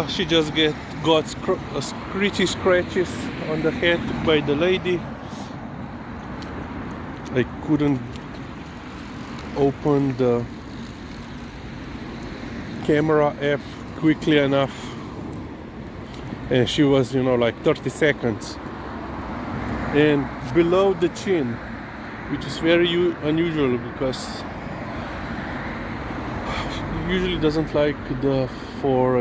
She just got scratchy scratches on the head by the lady. I couldn't open the camera app quickly enough, and she was, like 30 seconds. And below the chin, which is very unusual because she usually doesn't like for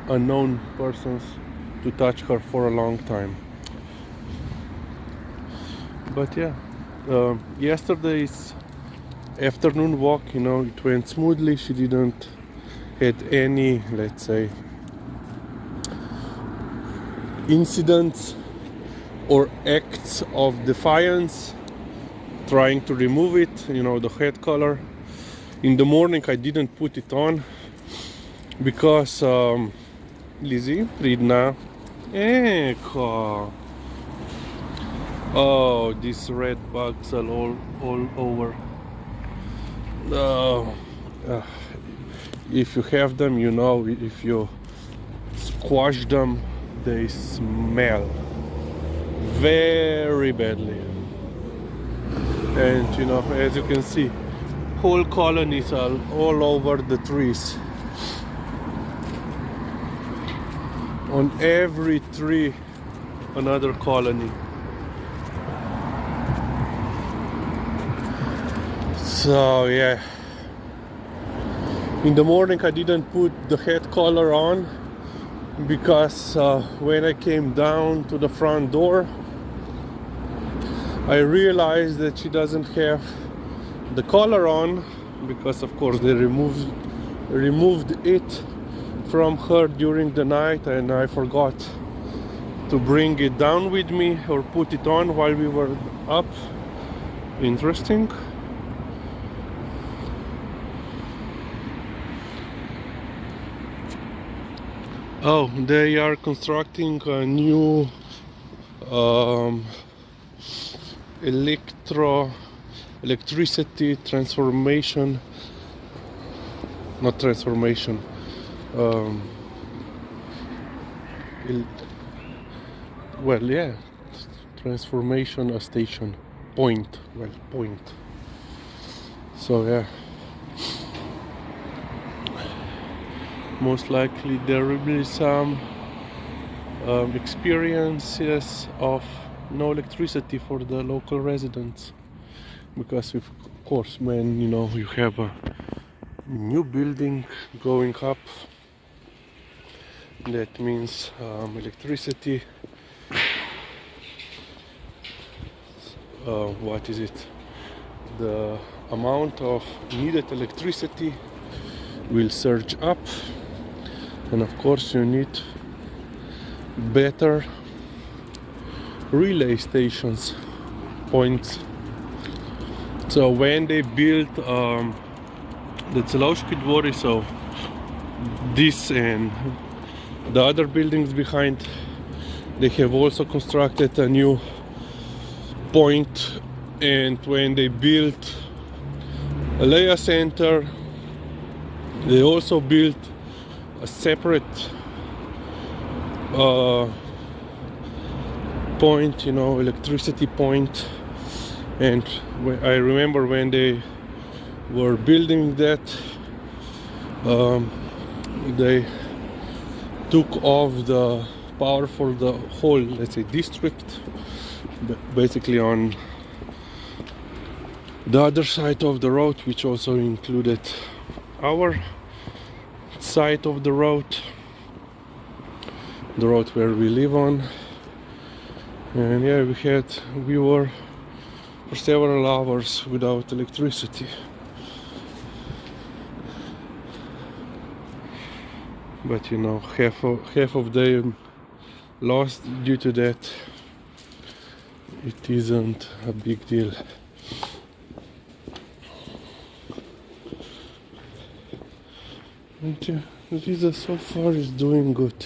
unknown persons to touch her for a long time. But yeah, yesterday's afternoon walk, it went smoothly. She didn't had any, let's say, incidents or acts of defiance trying to remove it, the head collar. In the morning I didn't put it on because Lizzie, Pridna, oh, these red bugs are all over. If you have them, if you squash them, they smell very badly. And as you can see, whole colonies are all over the trees. On every tree, another colony. So yeah, in the morning I didn't put the head collar on because when I came down to the front door, I realized that she doesn't have the collar on because of course they removed it from her during the night, and I forgot to bring it down with me or put it on while we were up. Interesting. Oh, they are constructing a new electricity transformation, not transformation, transformation station point. So yeah, most likely there will be some experiences of no electricity for the local residents, because of course when you have a new building going up, that means electricity, the amount of needed electricity will surge up, and of course you need better relay stations, points. So when they built the Celovsky Dvory, so this and the other buildings behind, they have also constructed a new point. And when they built Alea Center, they also built a separate point, electricity point. And I remember when they were building that, they took off the power for the whole, let's say, district, basically on the other side of the road, which also included our side of the road where we live on. And yeah, we were for several hours without electricity. But half of them lost due to that. It isn't a big deal. And Liza so far is doing good.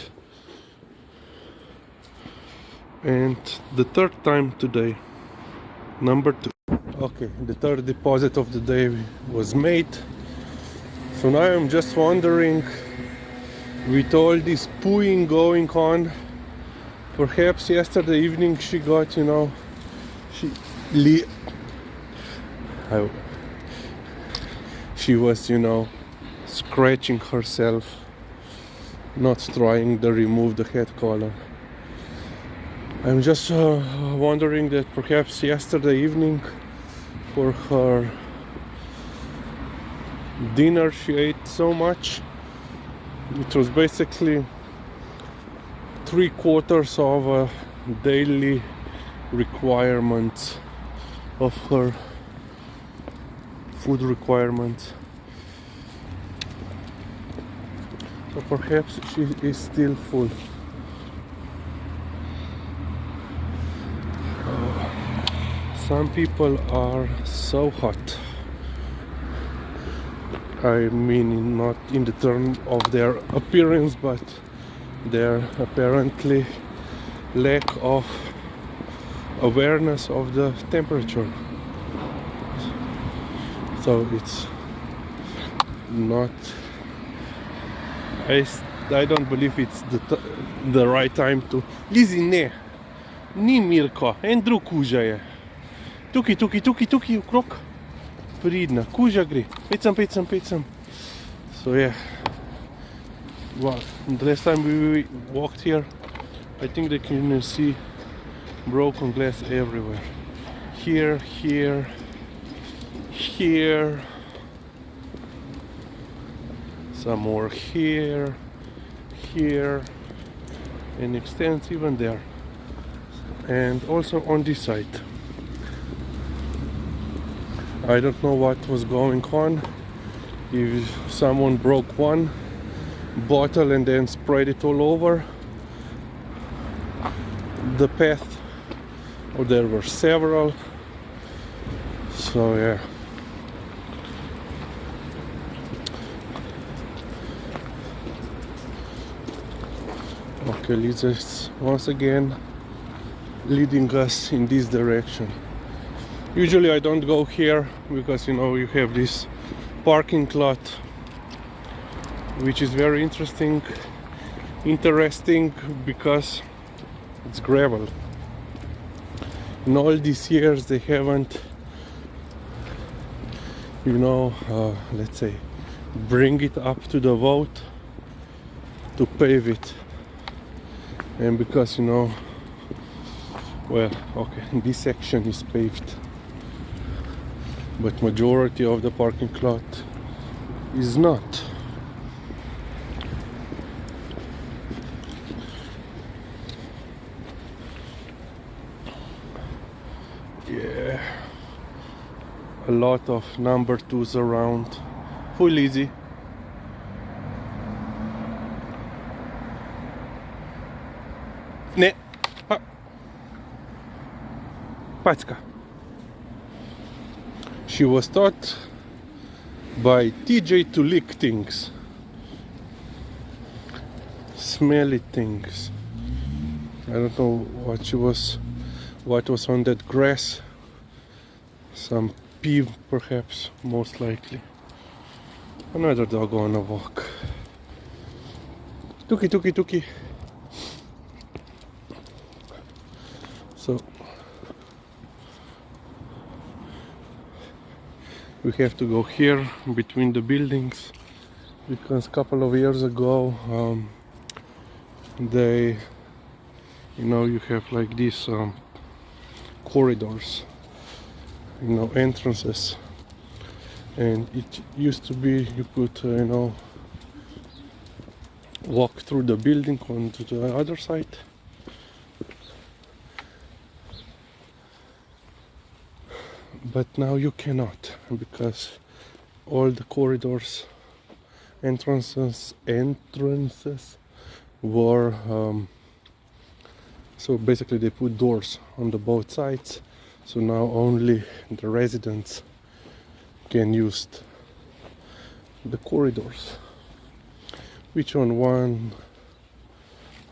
And the third time today, number 2. Okay, the third deposit of the day was made. So now I'm just wondering with all this pooing going on. Perhaps yesterday evening she got, you know, she was, you know, scratching herself, not trying to remove the head collar. I'm just wondering that perhaps yesterday evening for her dinner she ate so much. It was basically 3/4 of a daily requirement of her food requirements. So perhaps she is still full. Some people are so hot. I mean, not in the term of their appearance, but their apparently lack of awareness of the temperature. So it's not. I don't believe it's the right time to. Lizi, ne, ni Mirko, en drug kuža je. Tukaj, ukrog. Pridna, kuža gre. Pecam. So yeah. Well, the last time we walked here, I think they can see broken glass everywhere. Here. Some more here, and extends even there. And also on this side. I don't know what was going on. If someone broke one bottle and then sprayed it all over the path, or there were several. So yeah. Okay, Liza is once again leading us in this direction. Usually I don't go here because, you know, you have this parking lot, which is very interesting because it's gravel. In all these years they haven't, you know, let's say, bring it up to the vote to pave it. And because, you know, well, okay, this section is paved, but majority of the parking lot is not. Yeah, a lot of number 2s around. Full easy. Ne, pa, Packa. She was taught by TJ to lick things, smelly things. I don't know what was on that grass. Some pea, perhaps, most likely. Another dog on a walk. Tuki. So we have to go here between the buildings because a couple of years ago they, you know, you have like these corridors, you know, entrances, and it used to be you could, you know, walk through the building onto the other side. But now you cannot, because all the corridors, entrances were so basically they put doors on the both sides, so now only the residents can use the corridors, which on one,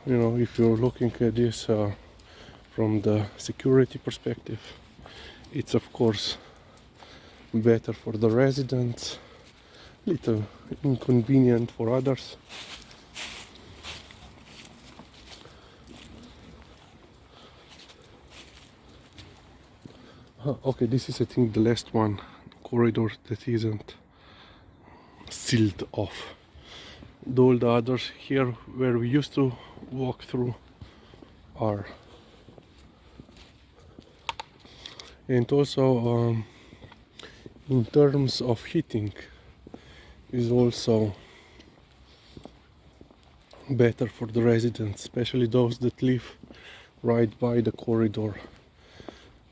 you know, if you're looking at this from the security perspective, it's of course better for the residents, little inconvenient for others, Okay, this is I think the last one corridor that isn't sealed off. All the others here where we used to walk through are. And also in terms of heating is also better for the residents, especially those that live right by the corridor,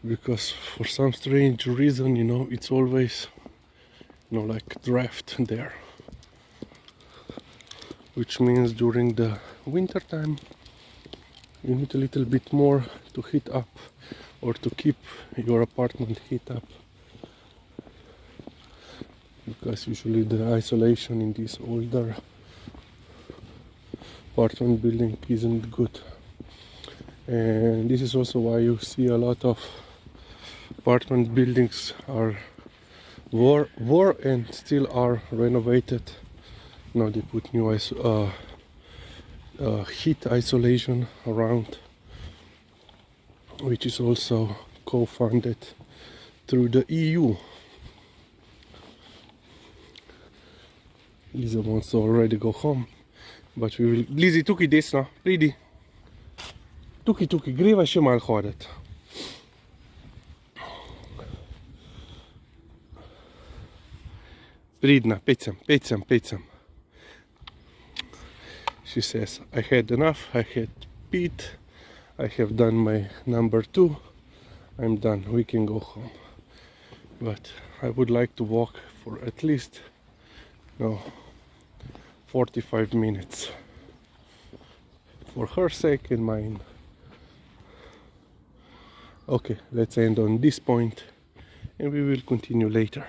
because for some strange reason, you know, it's always, you know, like draft there, which means during the winter time you need a little bit more to heat up or to keep your apartment heat up, because usually the isolation in these older apartment building isn't good. And this is also why you see a lot of apartment buildings are were and still are renovated. Now they put new heat isolation around, which is also co-funded through the EU. Liza wants to already go home, but we will... Lizzy, tukaj desno, pridi. Tukaj, greva še malo hoditi. Pridna, peď sem. She says, I had enough, I had peed, I have done my number 2, I'm done, we can go home. But I would like to walk for at least 45 minutes. For her sake and mine. Okay, let's end on this point and we will continue later.